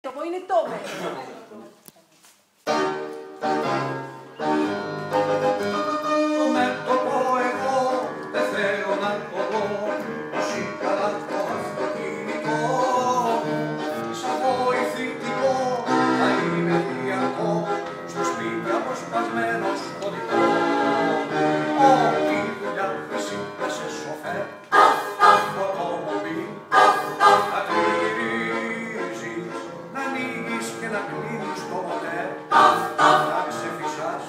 Το είναι το Το μέτωπο εγώ δεν θέλω να το δω, όσοι καλά το αυτοκίνητο σαν βοηθητικό θα είναι διαρκώ στο σπίτι αποσπασμένο σκοτεινό. Ό,τι δουλειά χρυσή και σε σοφέρ αυτομобиль θα τριγυρίζεις, να ανοίγεις και να κλείνεις το μοτέρ, να ξεφυσάς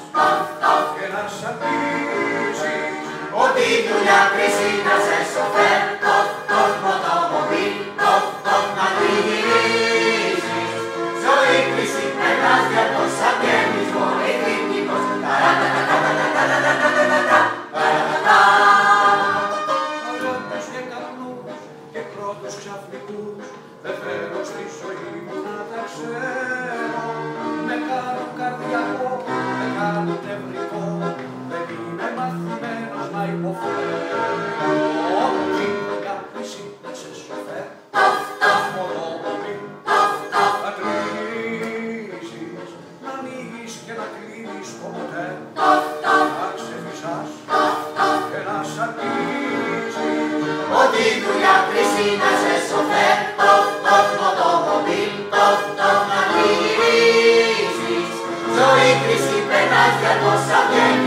και να σ' αγγίζεις. Ό,τι δουλειά χρυσή να σε σοφέρ, αυτομобиль να τριγυρίζεις. Ζωή χρυσή περνάς διαρκώς σαν βγαίνεις βοηθητικός. Αγάπης και καπνούς και πρώτους ξαφνικούς δεν θέλω στη ζωή μου να τα ξέρω. Με κάνουν καρδιακό, με κάνουν νευρικό, δεν είμαι μαθημένος να υποφέρω. Ό,τι δουλειά χρυσή να σε σοφέρ, αυτομобиль θα τριγυρίζεις, να ανοίγεις και να κλείνεις το μοτέρ, να ξεφυσάς και να σ' αγγίζεις. Ό,τι δουλειά χρυσή να σε σοφέρ, αυτομобиль να τριγυρίζεις. Ζωή χρυσή περνάς διαρκώς σαν βγαίνεις